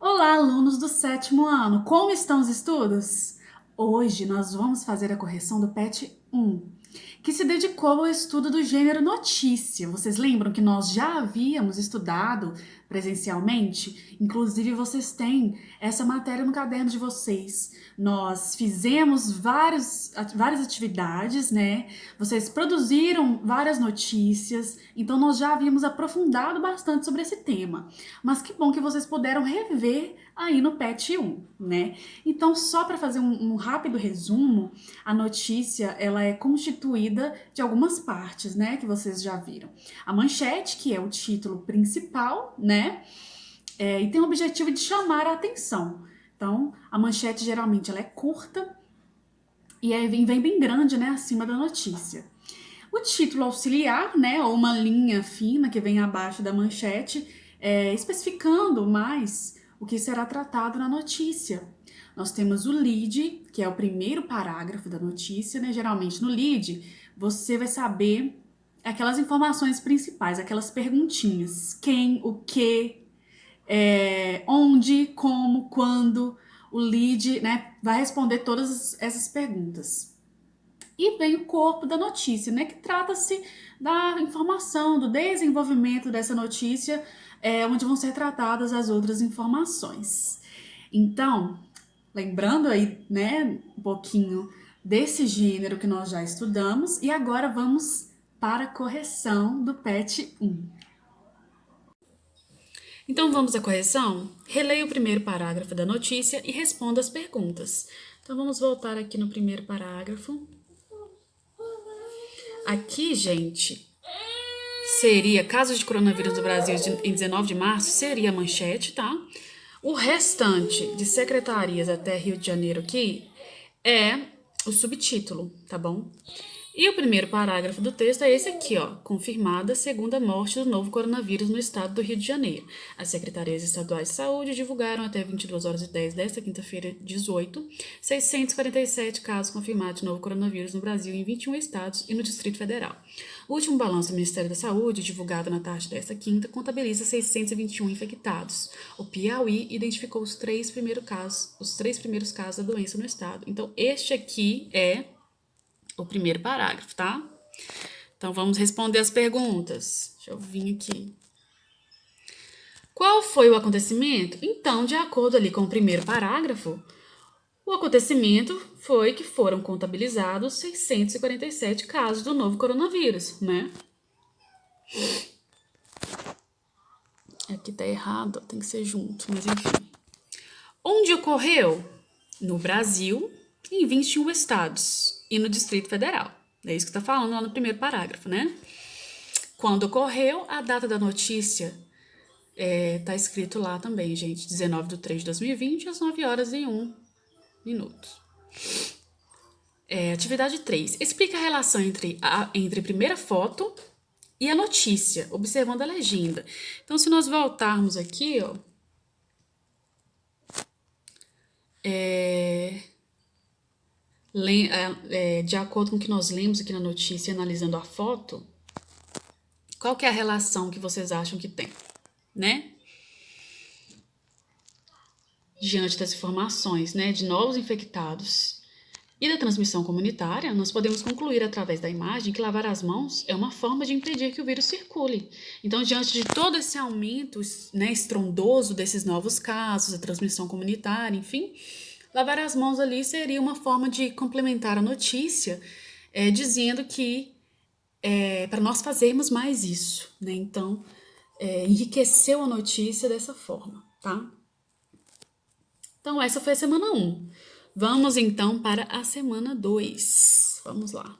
Olá, alunos do sétimo ano! Como estão os estudos? Hoje nós vamos fazer a correção do PET 1, que se dedicou ao estudo do gênero notícia. Vocês lembram que nós já havíamos estudado presencialmente? Inclusive, vocês têm essa matéria no caderno de vocês. Nós fizemos várias atividades, né? Vocês produziram várias notícias, então nós já havíamos aprofundado bastante sobre esse tema. Mas que bom que vocês puderam rever aí no PET 1, né? Então, só para fazer um rápido resumo, a notícia ela é constituída de algumas partes, né, que vocês já viram. A manchete, que é o título principal, né, e tem o objetivo de chamar a atenção. Então, a manchete geralmente ela é curta e aí vem bem grande, né, acima da notícia. O título auxiliar, né, ou uma linha fina que vem abaixo da manchete, especificando mais o que será tratado na notícia. Nós temos o lead, que é o primeiro parágrafo da notícia, né? Geralmente no lead você vai saber aquelas informações principais, aquelas perguntinhas: quem, o que, onde, como, quando. O lead, né, vai responder todas essas perguntas. E vem o corpo da notícia, né, que trata-se da informação, do desenvolvimento dessa notícia, onde vão ser tratadas as outras informações. Então, lembrando aí, né, um pouquinho desse gênero que nós já estudamos, e agora vamos para a correção do PET 1. Então vamos à correção? Releia o primeiro parágrafo da notícia e responda as perguntas. Então vamos voltar aqui no primeiro parágrafo. Aqui, gente, seria caso de coronavírus no Brasil em 19 de março, seria a manchete, tá? O restante de secretarias até Rio de Janeiro aqui é o subtítulo, tá bom? E o primeiro parágrafo do texto é esse aqui, ó. Confirmada a segunda morte do novo coronavírus no estado do Rio de Janeiro. As secretarias estaduais de saúde divulgaram até 22h10 desta quinta-feira, 18, 647 casos confirmados de novo coronavírus no Brasil em 21 estados e no Distrito Federal. O último balanço do Ministério da Saúde, divulgado na tarde desta quinta, contabiliza 621 infectados. O Piauí identificou os três primeiros casos da doença no estado. Então, este aqui é o primeiro parágrafo, tá? Então, vamos responder as perguntas. Deixa eu vir aqui. Qual foi o acontecimento? Então, de acordo ali com o primeiro parágrafo, o acontecimento foi que foram contabilizados 647 casos do novo coronavírus, né? Aqui tá errado, tem que ser junto, mas enfim. Onde ocorreu? No Brasil, em 21 estados e no Distrito Federal. É isso que está falando lá no primeiro parágrafo, né? Quando ocorreu, a data da notícia tá escrito lá também, gente. 19/3/2020, às 9h01. Atividade 3. Explica a relação entre a primeira foto e a notícia, observando a legenda. Então, se nós voltarmos aqui, ó, de acordo com o que nós lemos aqui na notícia, analisando a foto, qual que é a relação que vocês acham que tem, né? Diante das informações, né, de novos infectados e da transmissão comunitária, nós podemos concluir através da imagem que lavar as mãos é uma forma de impedir que o vírus circule. Então, diante de todo esse aumento, né, estrondoso desses novos casos, a transmissão comunitária, enfim, lavar as mãos ali seria uma forma de complementar a notícia, dizendo que para nós fazermos mais isso, né? Então, enriqueceu a notícia dessa forma, tá? Então, essa foi a semana 1. Vamos, então, para a semana 2. Vamos lá.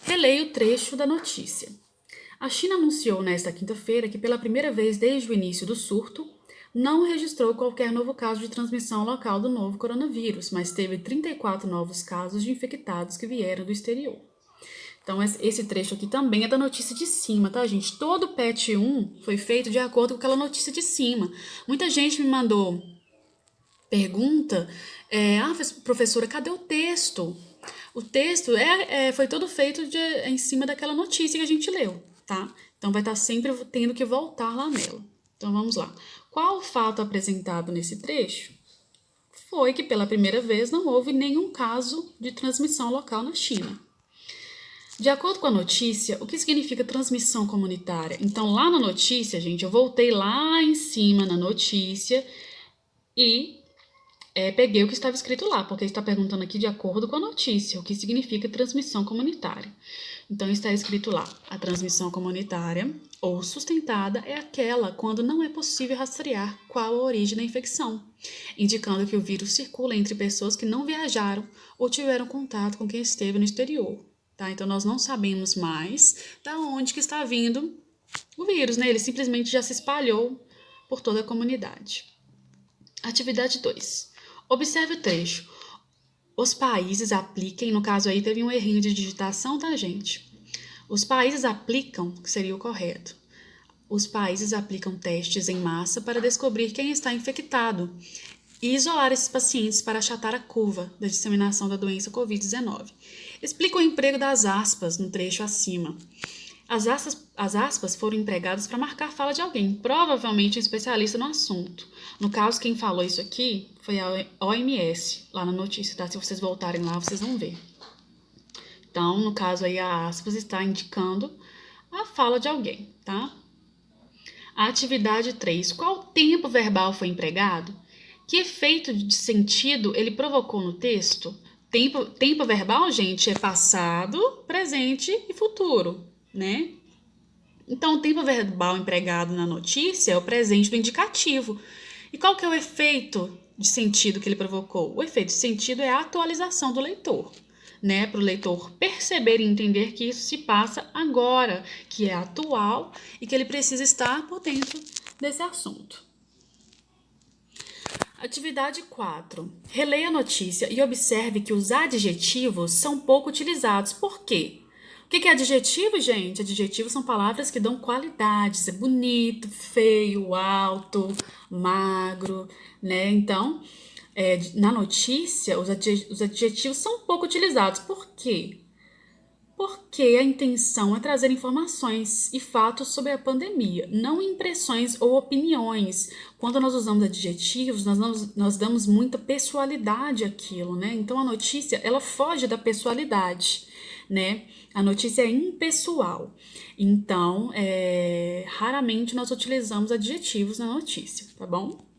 Releia o trecho da notícia. A China anunciou nesta quinta-feira que, pela primeira vez desde o início do surto, não registrou qualquer novo caso de transmissão local do novo coronavírus, mas teve 34 novos casos de infectados que vieram do exterior. Então, esse trecho aqui também é da notícia de cima, tá, gente? Todo o PET 1 foi feito de acordo com aquela notícia de cima. Muita gente me mandou pergunta, professora, cadê o texto? O texto foi todo feito em cima daquela notícia que a gente leu, tá? Então vai estar sempre tendo que voltar lá nela. Então vamos lá. Qual o fato apresentado nesse trecho? Foi que pela primeira vez não houve nenhum caso de transmissão local na China. De acordo com a notícia, o que significa transmissão comunitária? Então, lá na notícia, gente, eu voltei lá em cima na notícia e peguei o que estava escrito lá, porque está perguntando aqui de acordo com a notícia, o que significa transmissão comunitária. Então, está escrito lá, a transmissão comunitária ou sustentada é aquela quando não é possível rastrear qual a origem da infecção, indicando que o vírus circula entre pessoas que não viajaram ou tiveram contato com quem esteve no exterior. Tá? Então, nós não sabemos mais da onde que está vindo o vírus, né? Ele simplesmente já se espalhou por toda a comunidade. Atividade 2. Observe o trecho. Os países apliquem, no caso aí teve um errinho de digitação, tá, gente? Os países aplicam, que seria o correto. Os países aplicam testes em massa para descobrir quem está infectado e isolar esses pacientes para achatar a curva da disseminação da doença Covid-19. Explica o emprego das aspas no trecho acima. As aspas foram empregadas para marcar a fala de alguém, provavelmente um especialista no assunto. No caso, quem falou isso aqui foi a OMS, lá na notícia, tá? Se vocês voltarem lá, vocês vão ver. Então, no caso aí, a aspas está indicando a fala de alguém, tá? A atividade 3. Qual tempo verbal foi empregado? Que efeito de sentido ele provocou no texto? Tempo verbal, gente, é passado, presente e futuro, né? Então, o tempo verbal empregado na notícia é o presente do indicativo. E qual que é o efeito de sentido que ele provocou? O efeito de sentido é a atualização do leitor, né? Para o leitor perceber e entender que isso se passa agora, que é atual e que ele precisa estar por dentro desse assunto. Atividade 4. Releia a notícia e observe que os adjetivos são pouco utilizados. Por quê? O que é adjetivo, gente? Adjetivos são palavras que dão qualidades. É bonito, feio, alto, magro, né? Então, na notícia, os adjetivos são pouco utilizados. Por quê? Porque a intenção é trazer informações e fatos sobre a pandemia, não impressões ou opiniões. Quando nós usamos adjetivos, nós damos muita pessoalidade àquilo, né? Então, a notícia, ela foge da pessoalidade, né? A notícia é impessoal. Então, raramente nós utilizamos adjetivos na notícia, tá bom?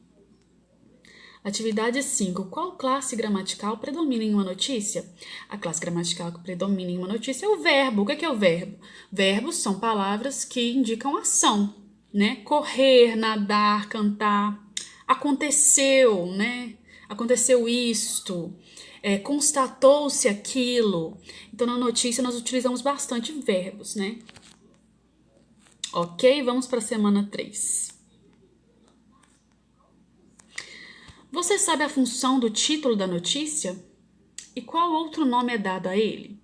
Atividade 5. Qual classe gramatical predomina em uma notícia? A classe gramatical que predomina em uma notícia é o verbo. O que é o verbo? Verbos são palavras que indicam ação, né? Correr, nadar, cantar. Aconteceu, né? Aconteceu isto. Constatou-se aquilo. Então, na notícia, nós utilizamos bastante verbos, né? Ok? Vamos para a semana 3. Você sabe a função do título da notícia? E qual outro nome é dado a ele?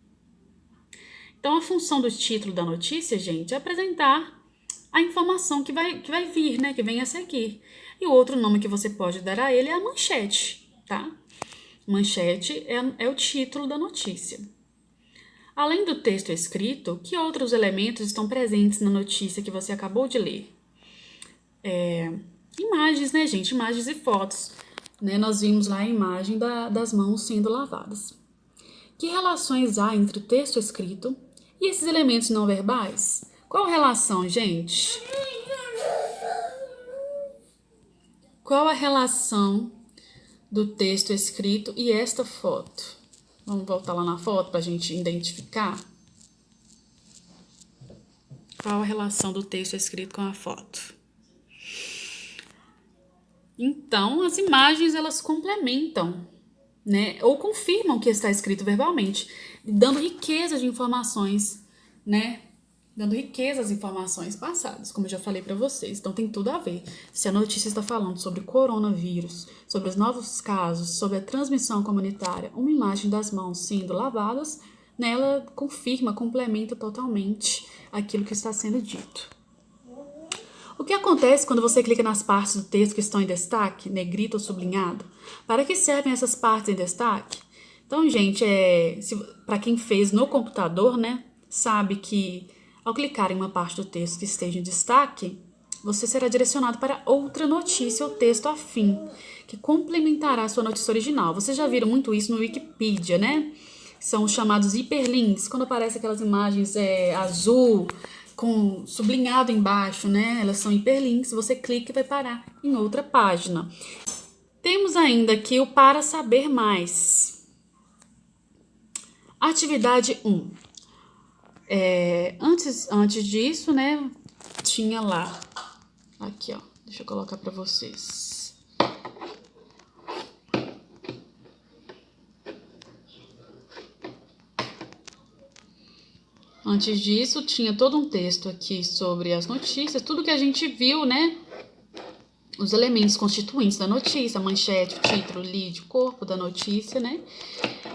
Então, a função do título da notícia, gente, é apresentar a informação que vai vir, né? Que vem a seguir. E o outro nome que você pode dar a ele é a manchete, tá? Manchete é o título da notícia. Além do texto escrito, que outros elementos estão presentes na notícia que você acabou de ler? Imagens, né, gente? Imagens e fotos. Né, nós vimos lá a imagem das mãos sendo lavadas. Que relações há entre o texto escrito e esses elementos não verbais? Qual a relação, gente? Qual a relação do texto escrito e esta foto? Vamos voltar lá na foto para a gente identificar. Qual a relação do texto escrito com a foto? Então, as imagens, elas complementam, né? Ou confirmam o que está escrito verbalmente, dando riqueza de informações, né? Dando riqueza às informações passadas, como eu já falei para vocês. Então, tem tudo a ver. Se a notícia está falando sobre coronavírus, sobre os novos casos, sobre a transmissão comunitária, uma imagem das mãos sendo lavadas, né, ela confirma, complementa totalmente aquilo que está sendo dito. O que acontece quando você clica nas partes do texto que estão em destaque, negrito ou sublinhado? Para que servem essas partes em destaque? Então, gente, para quem fez no computador, né, sabe que ao clicar em uma parte do texto que esteja em destaque, você será direcionado para outra notícia ou texto afim, que complementará a sua notícia original. Vocês já viram muito isso no Wikipedia, né? São os chamados hiperlinks, quando aparecem aquelas imagens azul com sublinhado embaixo, né? Elas são hiperlinks, você clica e vai parar em outra página. Temos ainda aqui o para saber mais. Atividade 1. Antes disso, né, tinha lá, aqui ó, deixa eu colocar para vocês. Antes disso, tinha todo um texto aqui sobre as notícias, tudo que a gente viu, né? Os elementos constituintes da notícia, a manchete, o título, o lead, o corpo da notícia, né?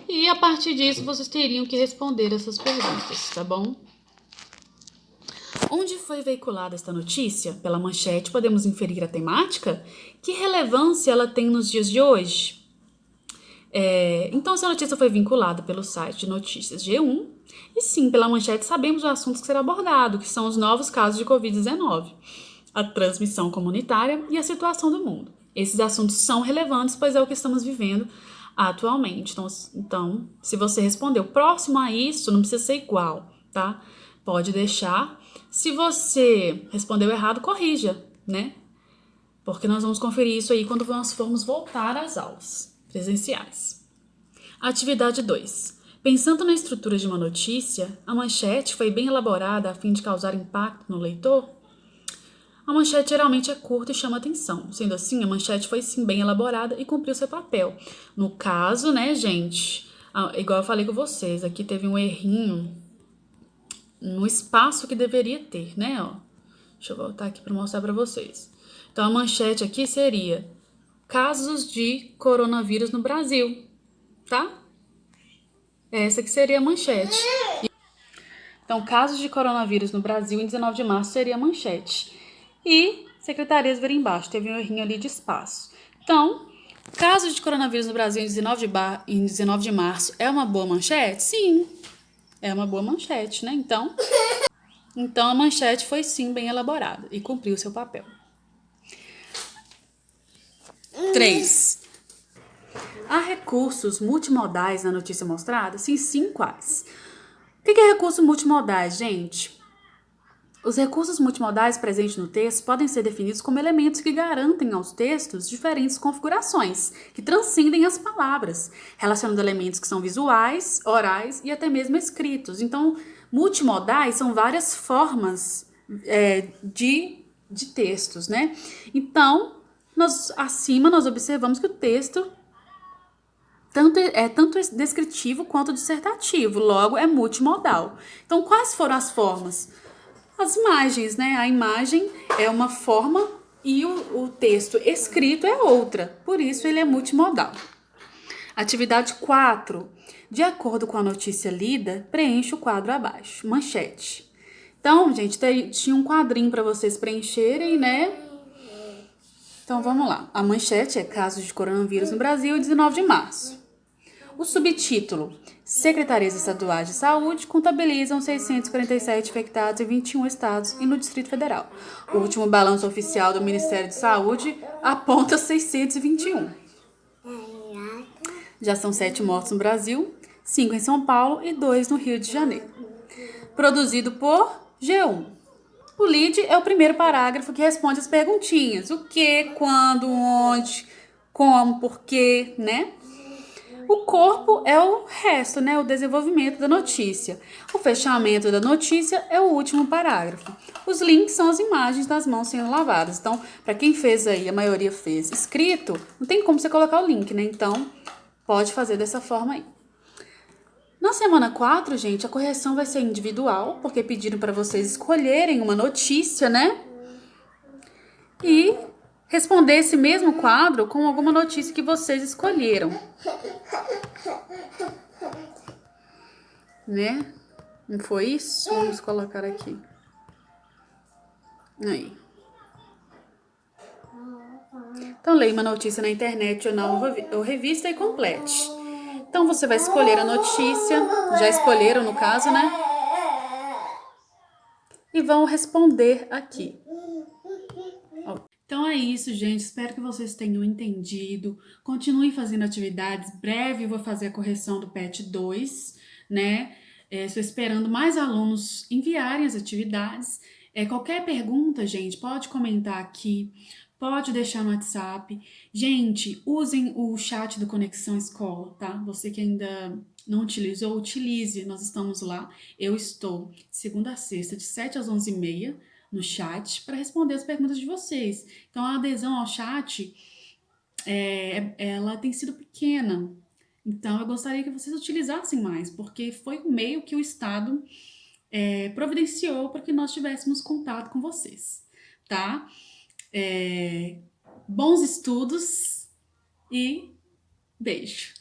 E a partir disso, vocês teriam que responder essas perguntas, tá bom? Onde foi veiculada esta notícia? Pela manchete, podemos inferir a temática? Que relevância ela tem nos dias de hoje? Então, se a notícia foi vinculada pelo site de notícias G1, e sim, pela manchete sabemos os assuntos que será abordado, que são os novos casos de Covid-19, a transmissão comunitária e a situação do mundo. Esses assuntos são relevantes, pois é o que estamos vivendo atualmente. Então, se você respondeu próximo a isso, não precisa ser igual, tá? Pode deixar. Se você respondeu errado, corrija, né? Porque nós vamos conferir isso aí quando nós formos voltar às aulas presenciais. Atividade 2. Pensando na estrutura de uma notícia, a manchete foi bem elaborada a fim de causar impacto no leitor? A manchete geralmente é curta e chama atenção. Sendo assim, a manchete foi sim bem elaborada e cumpriu seu papel. No caso, né, gente, igual eu falei com vocês, aqui teve um errinho no espaço que deveria ter, né, ó. Deixa eu voltar aqui para mostrar para vocês. Então, a manchete aqui seria casos de coronavírus no Brasil, tá? Essa que seria a manchete. Então, casos de coronavírus no Brasil em 19 de março seria a manchete. E secretarias viram embaixo, teve um errinho ali de espaço. Então, casos de coronavírus no Brasil em 19 de março é uma boa manchete? Sim, é uma boa manchete, né? Então a manchete foi sim bem elaborada e cumpriu seu papel. 3. Há recursos multimodais na notícia mostrada? Sim, quais? O que é recursos multimodais, gente? Os recursos multimodais presentes no texto podem ser definidos como elementos que garantem aos textos diferentes configurações, que transcendem as palavras, relacionando elementos que são visuais, orais e até mesmo escritos. Então, multimodais são várias formas de textos, né? Então, acima nós observamos que o texto é tanto descritivo quanto dissertativo, logo é multimodal. Então, quais foram as formas? As imagens, né? A imagem é uma forma e o texto escrito é outra, por isso ele é multimodal. Atividade 4. De acordo com a notícia lida, preencha o quadro abaixo. Manchete. Então, gente, tinha um quadrinho para vocês preencherem, né? Então, vamos lá. A manchete é casos de coronavírus no Brasil, 19 de março. O subtítulo: Secretarias Estaduais de Saúde contabilizam 647 infectados em 21 estados e no Distrito Federal. O último balanço oficial do Ministério de Saúde aponta 621. Já são 7 mortos no Brasil, 5 em São Paulo e 2 no Rio de Janeiro. Produzido por G1. O lead é o primeiro parágrafo que responde as perguntinhas: o que, quando, onde, como, porquê, né? O corpo é o resto, né? O desenvolvimento da notícia. O fechamento da notícia é o último parágrafo. Os links são as imagens das mãos sendo lavadas. Então, para quem fez aí, a maioria fez escrito, não tem como você colocar o link, né? Então, pode fazer dessa forma aí. Na semana 4, gente, a correção vai ser individual, porque pediram para vocês escolherem uma notícia, né? E responder esse mesmo quadro com alguma notícia que vocês escolheram. Né? Não foi isso? Vamos colocar aqui. Aí. Então, leia uma notícia na internet, jornal ou revista e complete. Então você vai escolher a notícia, já escolheram no caso, né? E vão responder aqui. Então é isso, gente. Espero que vocês tenham entendido. Continue fazendo atividades. Breve eu vou fazer a correção do PET 2, né? Estou esperando mais alunos enviarem as atividades. Qualquer pergunta, gente, pode comentar aqui, pode deixar no WhatsApp. Gente, usem o chat do Conexão Escola, tá? Você que ainda não utilizou, utilize. Nós estamos lá. Eu estou segunda a sexta, de 7 às 11h30 no chat para responder as perguntas de vocês. Então, a adesão ao chat, ela tem sido pequena. Então, eu gostaria que vocês utilizassem mais, porque foi o meio que o Estado providenciou para que nós tivéssemos contato com vocês, tá? Bons estudos e beijo!